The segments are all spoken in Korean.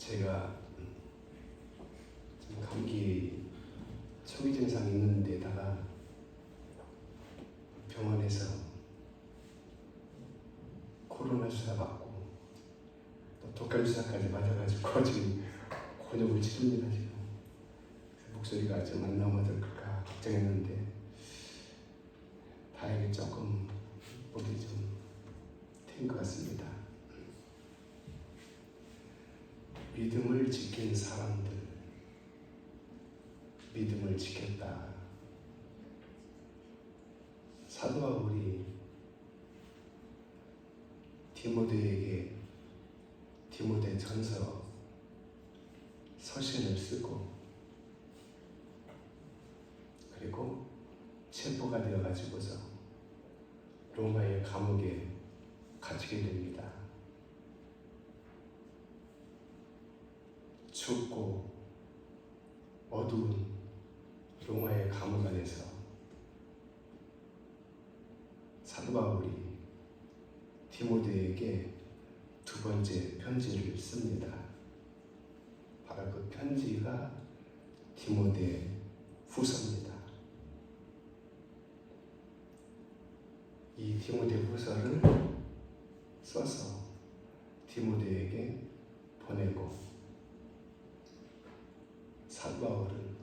제가 감기 초기 증상이 있는 데다가 병원에서 코로나 주사 맞고 또 독감 주사까지 맞아가지고 지금 곤욕을 치릅니다. 지금 목소리가 좀 안 나오면 어떨까 걱정했는데 다행히 조금 목이 좀 트인 것 같습니다. 믿음을 지킨 사람들, 믿음을 지켰다. 사도 바울이 디모데에게 디모데 전서 서신을 쓰고 그리고 체포가 되어가지고서 로마의 감옥에 갇히게 됩니다. 춥고 어두운 로마의 감옥 안에서 사도 바울이 디모데에게 두 번째 편지를 씁니다. 바로 그 편지가 디모데 후서입니다. 이 디모데 후서를 써서 디모데에게 보내고 사도 바울은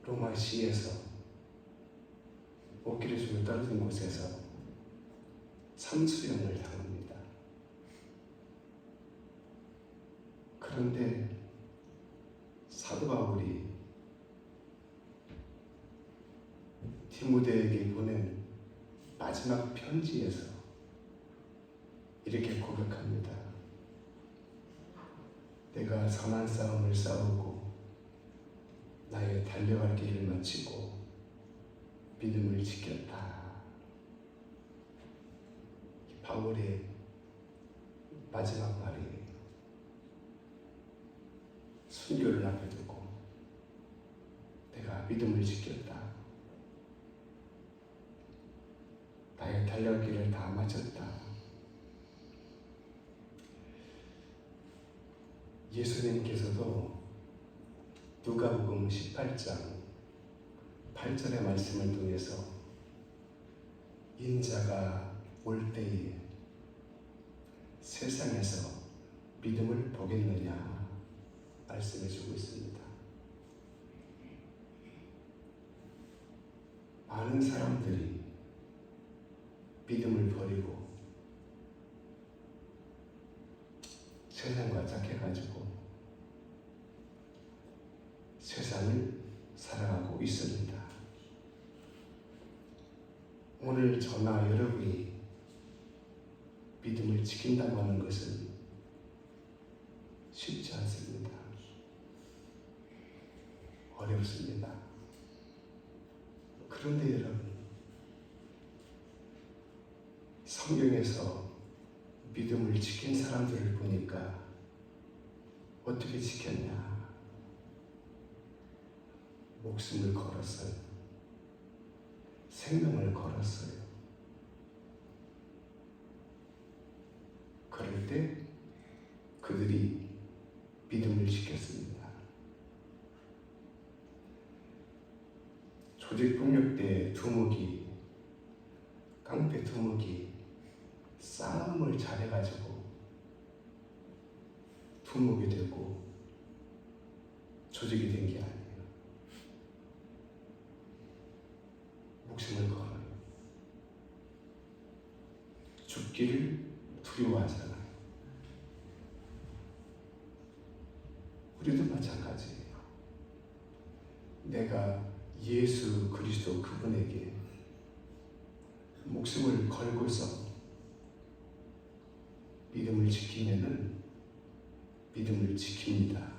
로마시에서 옷길에 죽을 떨어진 곳에서 참수형을 당합니다. 그런데 사도 바울이 디모데에게 보낸 마지막 편지에서 이렇게 고백합니다. 내가 선한 싸움을 싸우고 나의 달려갈 길을 마치고 믿음을 지켰다. 바울의 마지막 말이에요. 순교를 앞에 두고 내가 믿음을 지켰다. 나의 달려갈 길을 다 마쳤다. 예수님께서도 누가복음 18장 8절의 말씀을 통해서 인자가 올 때에 세상에서 믿음을 보겠느냐 말씀해 주고 있습니다. 많은 사람들이 믿음을 버리고 세상과 짝해가지고 세상을 살아가고 있습니다. 오늘 저나 여러분이 믿음을 지킨다고 하는 것은 쉽지 않습니다. 어렵습니다. 그런데 여러분, 성경에서 믿음을 지킨 사람들을 보니까 어떻게 지켰냐? 목숨을 걸었어요. 생명을 걸었어요. 그럴 때 그들이 믿음을 지켰습니다. 조직폭력 때 두목이, 깡패 두목이 싸움을 잘해가지고 두목이 되고 조직이 된 게 아니에요. 목숨을 걸어요. 죽기를 두려워하잖아요. 우리도 마찬가지예요. 내가 예수 그리스도 그분에게 목숨을 걸고서 믿음을 지키면은 믿음을 지킵니다.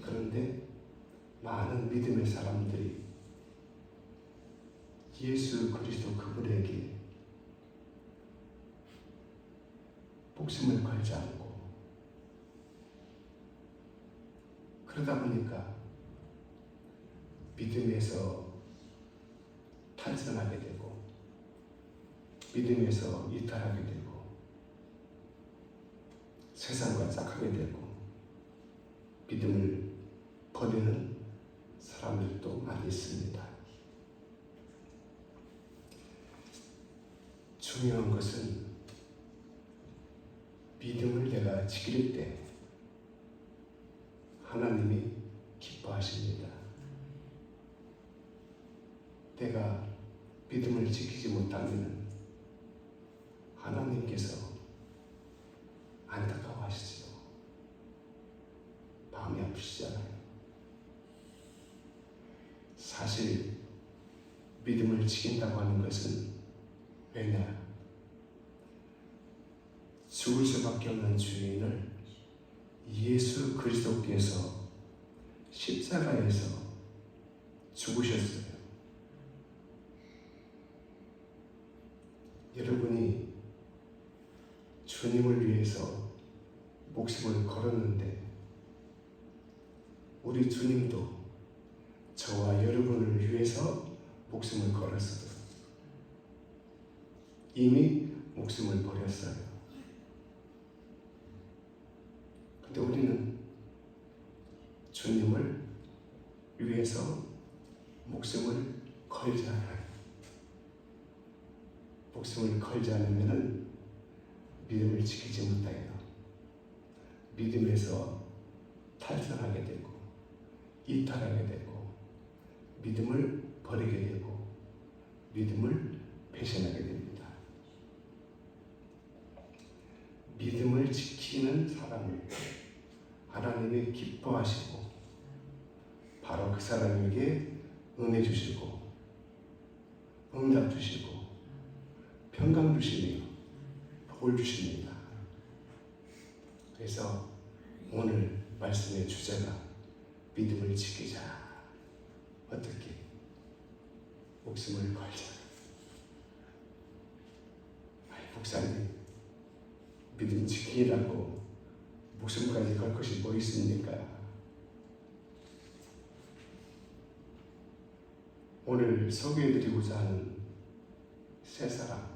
그런데 많은 믿음의 사람들이 예수 그리스도 그분에게 목숨을 걸지 않고 그러다 보니까 믿음에서 탈선하게 되고 믿음에서 이탈하게 되고 세상과 짝하게 되고 믿음을 버리는 사람들도 많이 있습니다. 중요한 것은 믿음을 내가 지킬 때 하나님이 기뻐하십니다. 내가 믿음을 지키지 못하면 하나님께서 안타까워하시지요. 마음이 아프시잖아요. 사실 믿음을 지킨다고 하는 것은 왜냐? 죽을 수밖에 없는 주인을 예수 그리스도께서 십자가에서 죽으셨어요. 여러분이 주님을 위해서 목숨을 걸었는데 우리 주님도 저와 여러분을 위해서 목숨을 걸었어요. 이미 목숨을 버렸어요. 근데 우리는 주님을 위해서 목숨을 걸지 않아요. 목숨을 걸지 않으면 믿음을 지키지 못해요. 믿음에서 탈선하게 되고 이탈하게 되고 믿음을 버리게 되고 믿음을 배신하게 됩니다. 믿음을 지키는 사람을 하나님이 기뻐하시고 바로 그 사람에게 은혜 주시고 응답 주시고 평강 주시며 복을 주십니다. 그래서 오늘 말씀의 주제가 믿음을 지키자. 어떻게? 목숨을 걸자. 아이, 목사님, 믿음 지키라고 목숨까지 걸 것이 뭐 있습니까? 오늘 소개해드리고자 하는 세 사람,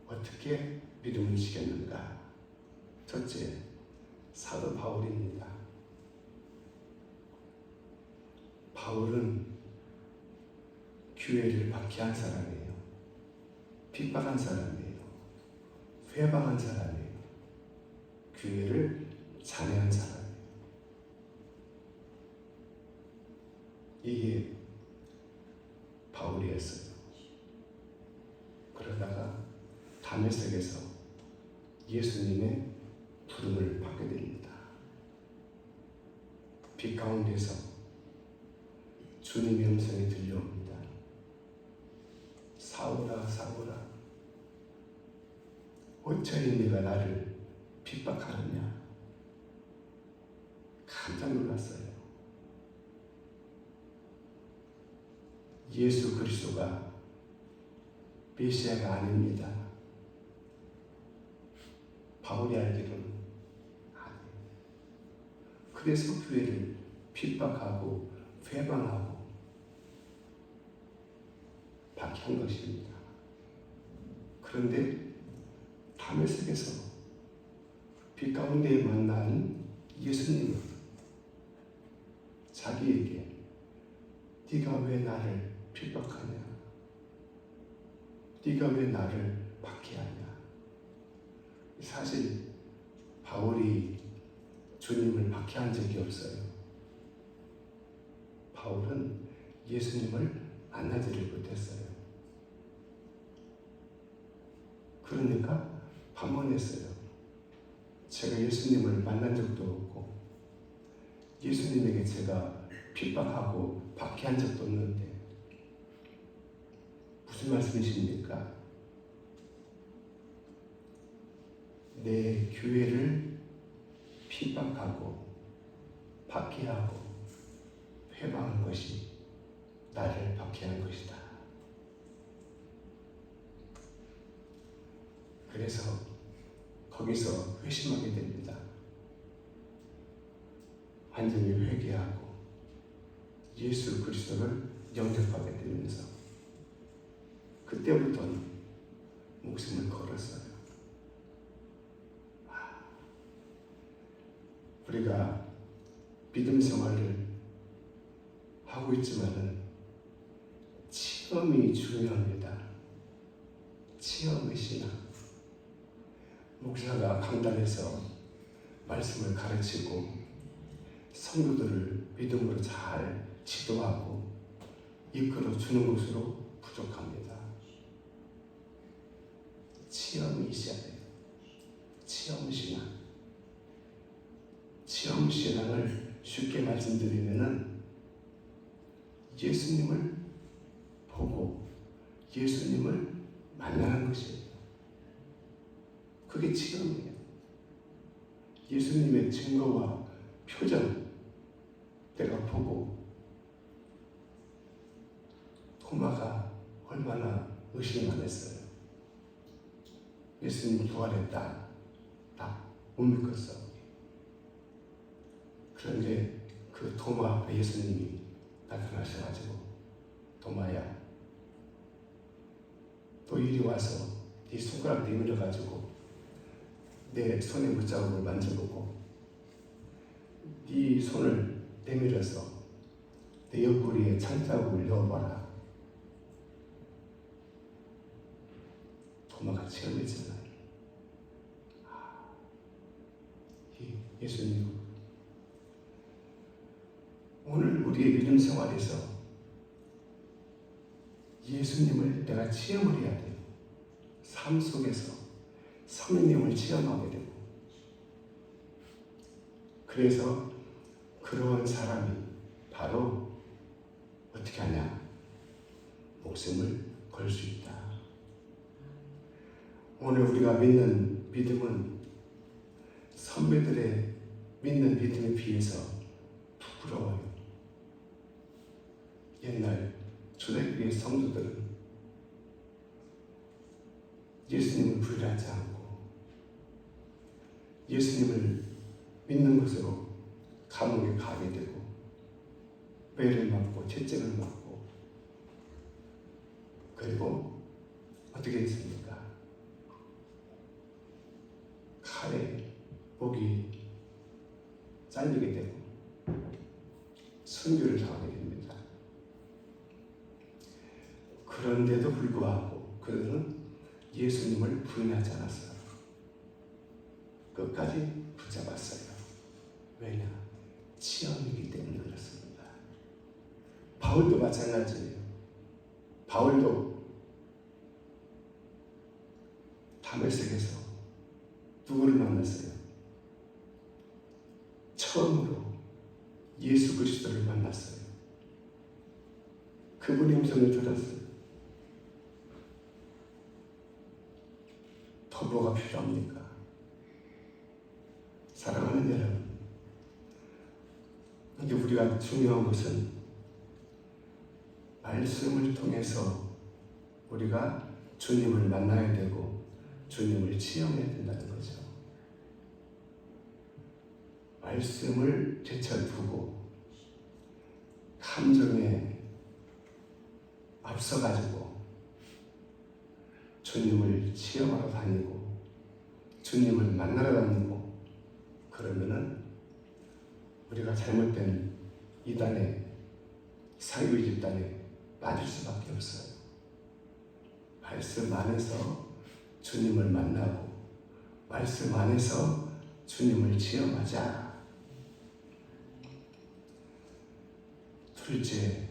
어떻게 믿음을 지켰는가? 첫째, 사도 바울입니다. 바울은 교회를 박해한 사람이에요. 핍박한 사람이에요. 회방한 사람이에요. 교회를 잔해한 사람이에요. 이게 바울이었어요. 그러다가 다메섹에서 예수님의 부름을 받게 됩니다. 빛 가운데서 주님의 음성이 들려옵니다. 사울아, 사울아, 어찌하여 네가 나를 핍박하느냐? 깜짝 놀랐어요. 예수 그리스도가 메시아가 아닙니다. 바울이 알기로는 아니에요. 그래서 교회를 핍박하고 회방하고 박해한 것입니다. 그런데 다메섹에서 빛 가운데 만난 예수님은 자기에게 네가 왜 나를 핍박하냐? 네가 왜 나를 박해하냐? 사실 바울이 주님을 박해한 적이 없어요. 바울은 예수님을 만나지를 못했어요. 그러니까 반문했어요. 제가 예수님을 만난 적도 없고 예수님에게 제가 핍박하고 박해한 적도 없는데 무슨 말씀이십니까? 내 교회를 핍박하고 박해하고 회방한 것이 나를 박해한 것이다. 그래서 거기서 회심하게 됩니다. 완전히 회개하고 예수 그리스도를 영접하게 되면서 그때부터는 목숨을 걸었어요. 우리가 믿음 생활을 하고 있지만은 체험이 중요합니다. 체험의 신앙. 목사가 강단에서 말씀을 가르치고 성도들을 믿음으로 잘 지도하고 이끌어 주는 것으로 부족합니다. 체험이 있어야 돼요. 체험 신앙. 체험 신앙을 쉽게 말씀드리면은 예수님을 보고 예수님을 만나는 것이에요. 그게 체험이에요. 예수님의 증거와 표정 내가 보고 토마가 얼마나 의심을 안 했어요. 예수님이 부활했다. 다 못 믿었어. 그런데 그 토마 앞에 예수님이 나타나셔가지고 토마야 또 이리 와서 네 손가락 내밀어가지고 내 손에 물자국을 만져보고 네 손을 내밀어서 내 옆구리에 창자국을 넣어봐라. 토마가 체험했잖아요. 예수님, 오늘 우리의 믿음 생활에서 예수님을 내가 체험을 해야 돼요. 삶 속에서 성령님을 체험하게 되고, 그래서 그러한 사람이 바로 어떻게 하냐? 목숨을 걸 수 있다. 오늘 우리가 믿는 믿음은 선배들의 믿는 믿음에 비해서 부끄러워요. 옛날 초대교회 성도들은 예수님을 부인하지 않고 예수님을 믿는 것으로 감옥에 가게 되고 매를 맞고 채찍을 맞고 그리고 어떻게 했습니까? 칼에 목이 잘리게 되고 순교를 당하게 됩니다. 그런데도 불구하고 그들은 예수님을 부인하지 않았어요. 끝까지 붙잡았어요. 왜냐? 체험이기 때문에 그렇습니다. 바울도 마찬가지예요. 바울도 다메섹에서 누구를 만났어요? 처음으로 예수 그리스도를 만났어요. 그분의 음성을 들었어요. 더 뭐가 필요합니까? 사랑하는 여러분, 이제 우리가 중요한 것은 말씀을 통해서 우리가 주님을 만나야 되고 주님을 체험해야 된다는 거죠. 말씀을 제철 두고 감정에 앞서가지고 주님을 체험하러 다니고 주님을 만나러 다니고 그러면은 우리가 잘못된 이단의 사유의 집단에 빠질 수밖에 없어요. 말씀 안에서 주님을 만나고 말씀 안에서 주님을 체험하자. 둘째,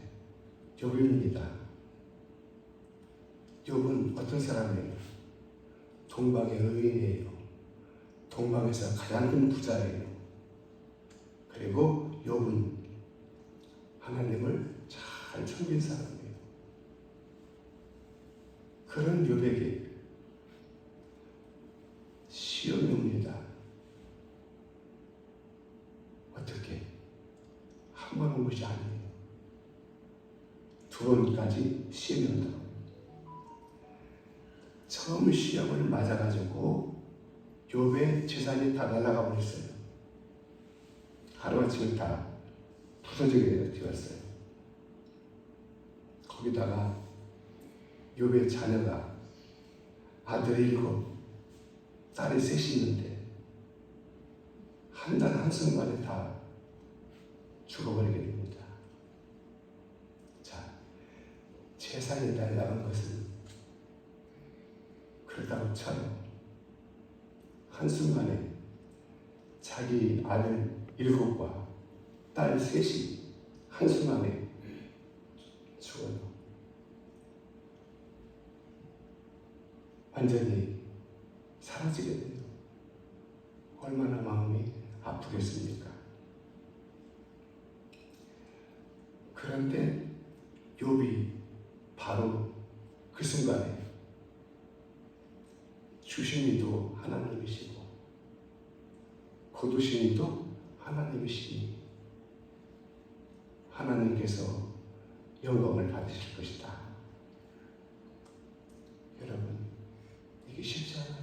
욥입니다. 욥은 어떤 사람이에요? 동방의 의인이에요. 동방에서 가장 큰 부자예요. 그리고 욥은 하나님을 잘 섬긴 사람이에요. 그런 욥에게 시험이 옵니다. 어떻게? 한 번 온 것이 아니에요. 두 번까지 시험이 온다고. 처음 시험을 맞아가지고 욥의 재산이 다 날아가 버렸어요. 하루아침에 다 부서지게 되었어요. 거기다가 욥의 자녀가 아들이 7, 딸이 3이 있는데 날 한순간에 다 죽어버리게 됩니다. 자, 재산이 날라간 것은 그렇다고 쳐요. 한순간에 자기 아들 7과 딸 3이 한순간에 죽어요. 완전히 사라지게 돼요. 얼마나 마음이 아프겠습니까? 그런데 욥이 바로 그 순간에 주신 이도 하나님이시고 거두신 이도 하나님이시니 하나님께서 영광을 받으실 것이다. 여러분, 이게 쉽지 않아요.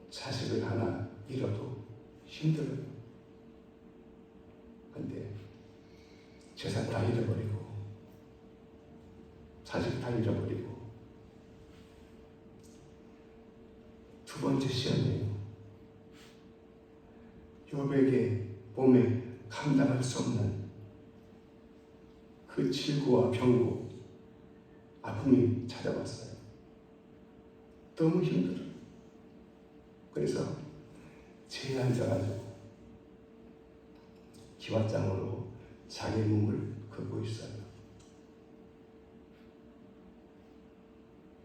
자식을 하나 잃어도 힘들어요. 근데 재산 다 잃어버리고 자식 다 잃어버리고 두 번째 시험이에요. 욥에게 몸에 감당할 수 없는 그 질고와 병고, 아픔이 찾아왔어요. 너무 힘들어요. 그래서 제에 앉아가지고 기왓장으로 자기 몸을 긁고 있어요.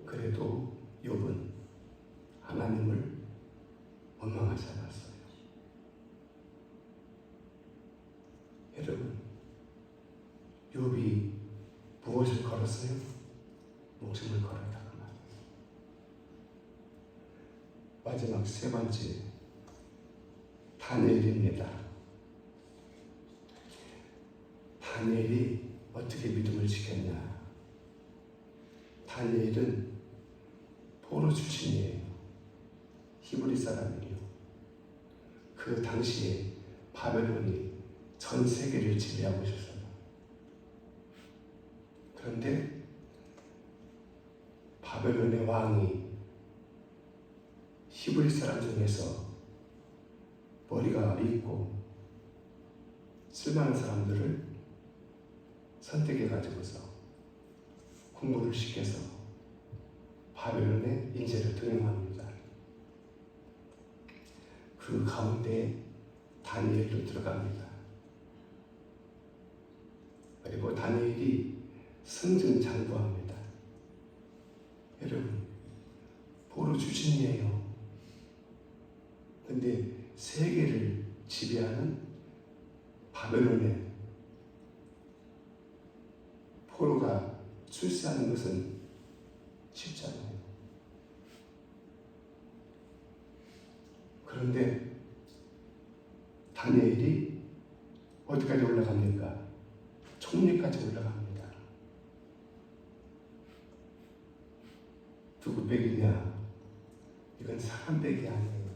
그래도 욥은 하나님을 원망하지 않았어요. 여러분, 욥이 무엇을 걸었어요? 목숨을 걸었다 그 말이에요. 마지막 세 번째, 다니엘입니다. 다니엘이 어떻게 믿음을 지켰냐? 다니엘은 포로 출신이에요. 히브리 사람이에요. 그 당시에 바벨론이 전 세계를 지배하고 있었어요. 그런데 바벨론의 왕이 히브리 사람 중에서 머리가 있고 쓸만한 사람들을 선택해가지고서 공부를 시켜서 바벨론의 인재를 등용합니다. 그 가운데 다니엘도 들어갑니다. 그리고 다니엘이 승승장구합니다. 여러분, 포로 출신이에요. 근데 세계를 지배하는 바벨론의 포로가 출세하는 것은 쉽지 않아요. 그런데 다니엘이 어디까지 올라갑니까? 총리까지 올라갑니다. 누구 백이냐? 이건 사람 백이 아니에요.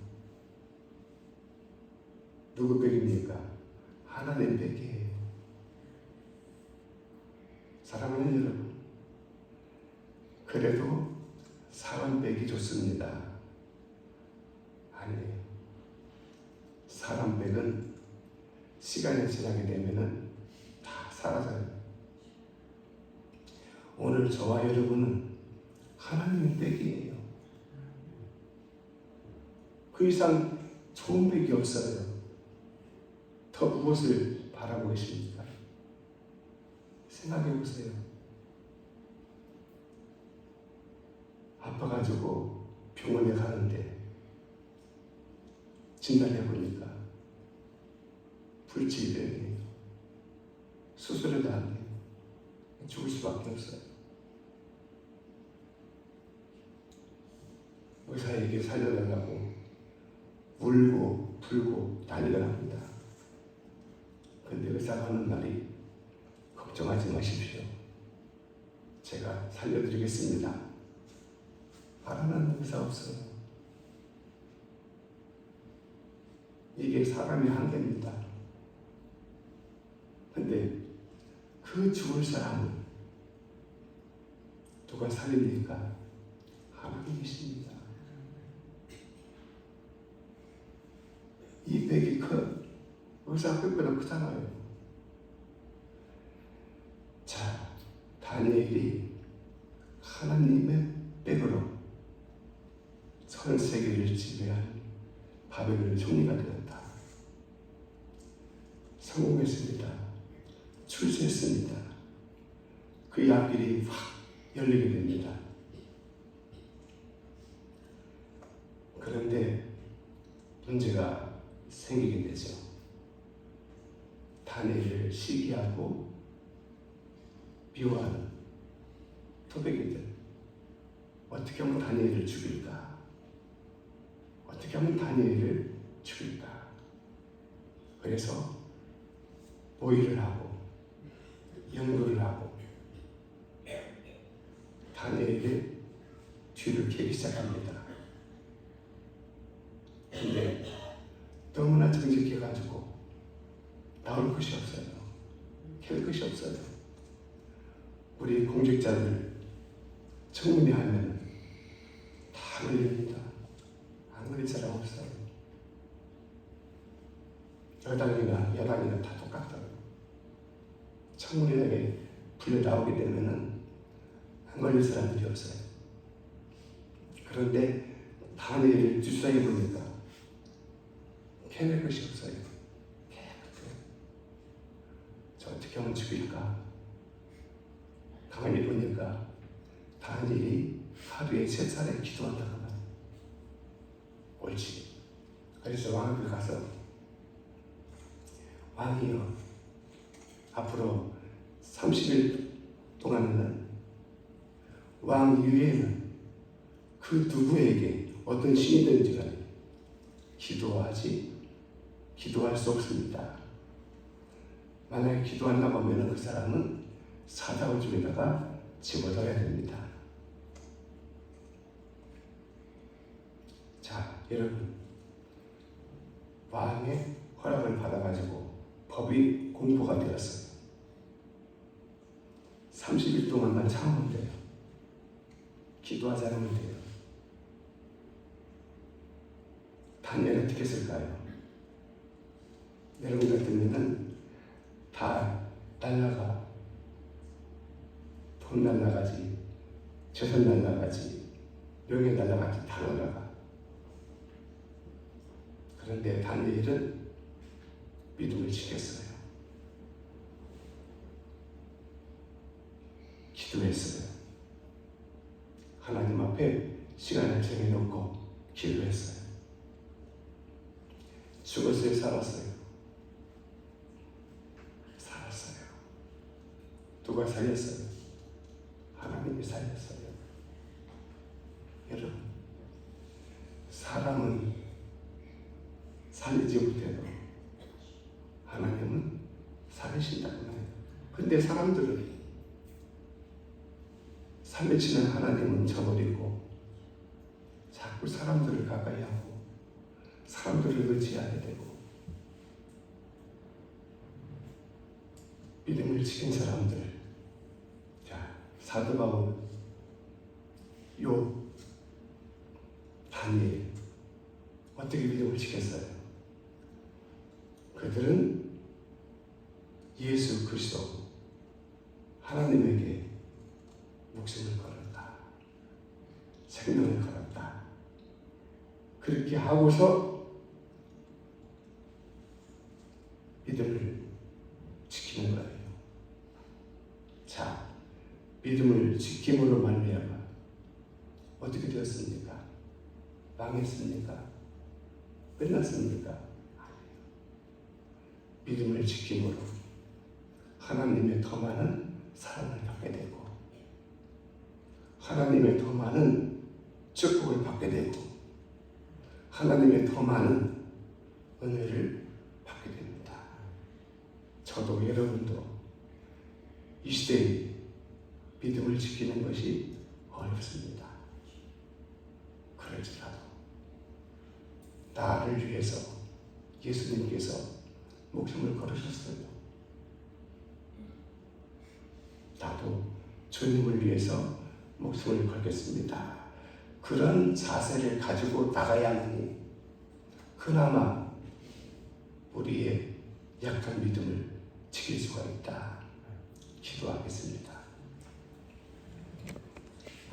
누구 백입니까? 하나님 백이에요. 사랑하는 여러분, 그래도 사람 백이 좋습니다. 아니에요. 사람 백은 시간이 지나게 되면은 다 사라져요. 오늘 저와 여러분은 하나님 백이에요. 그 이상 좋은 백이 없어요. 더 무엇을 바라고 계십니까? 생각해 보세요. 아파가지고 병원에 가는데 진단해 보니까 불치병이에요. 수술해도 안 돼요. 죽을 수밖에 없어요. 의사에게 살려달라고 울고 불고 난리가 납니다. 근데 의사가 하는 말이 걱정하지 마십시오. 제가 살려드리겠습니다. 바라는 의사 없어요. 이게 사람의 한계입니다. 근데 그 죽을 사람을 누가 살립니까? 하나님이십니다. 이 백이 의사 백보다 크잖아요. 자, 다니엘이 하나님의 백으로 전 세계를 지배한 바벨론 총리가 되었다. 성공했습니다. 출세했습니다. 그의 앞길이 확 열리게 됩니다. 그런데 문제가 생기게 되죠. 다니엘을 시기하고 미워하는 토백이들. 어떻게 하면 다니엘을 죽일까? 어떻게 하면 다니엘을 죽일까? 그래서 모의를 하고 연구를 하고 다니엘의 뒤를 캐기 시작합니다. 근데 너무나 정직해가지고 나올 것이 없어요. 캘 것이 없어요. 우리 공직자들 청문회 하면 다 걸립니다. 안 걸릴 사람 없어요. 여당이나 여당이나 다 똑같아요. 청문회에 불려 나오게 되면은 안 걸릴 사람들이 없어요. 그런데 다니엘을 주사해 보니까 캐낼 것이 없어요. 저 어떻게 하면 죽일까? 가만히 보니까 다니엘이 하루에 3차례 기도한다고 말이에요. 옳지. 그래서 왕에게 가서 왕이여, 앞으로 30일 동안은 왕 이외에는 그 누구에게 어떤 신이든지 간에 기도할 수 없습니다. 만약에 기도한다고 하면 그 사람은 사자오줌에다가 집어넣어야 됩니다. 자, 여러분, 왕의 허락을 받아가지고 법이 공포가 되었어요. 30일 동안만 참으면 돼요. 기도하지 않으면 돼요. 다니엘 어떻게 했을까요? 여러분 같으면은 다 날라가. 돈 날라가지, 재산 날라가지, 명예 날라가지, 다 날라가. 그런데 다니엘은 믿음을 지켰어요. 기도했어요. 하나님 앞에 시간을 정해놓고 기도했어요. 죽었어요, 살았어요? 살았어요. 누가 살렸어요? 하나님이 살렸어요. 여러분, 사람은 살리지 못해도 하나님은 살리신다고 해요. 근데 사람들은 살리시는 하나님은 저버리고 자꾸 사람들을 가까이 하고 사람들을 의지하게 되고, 믿음을 지킨 사람들, 자, 사도 바울, 욥, 다니엘, 어떻게 믿음을 지켰어요? 그들은 예수 그리스도 하나님에게 목숨을 걸었다. 생명을 걸었다. 그렇게 하고서 믿음을 지키는 거예요. 자, 믿음을 지킴으로 말미암아 어떻게 되었습니까? 망했습니까? 끝났습니까? 아니에요. 믿음을 지킴으로 하나님의 더 많은 사랑을 받게 되고 하나님의 더 많은 축복을 받게 되고 하나님의 더 많은 은혜를 받게 됩니다. 저도 여러분도 이 시대에 믿음을 지키는 것이 어렵습니다. 그럴지라도 나를 위해서 예수님께서 목숨을 걸으셨어요. 나도 주님을 위해서 목숨을 걸겠습니다. 그런 자세를 가지고 나가야 하니 그나마 우리의 약한 믿음을 지킬 수가 있다. 기도하겠습니다.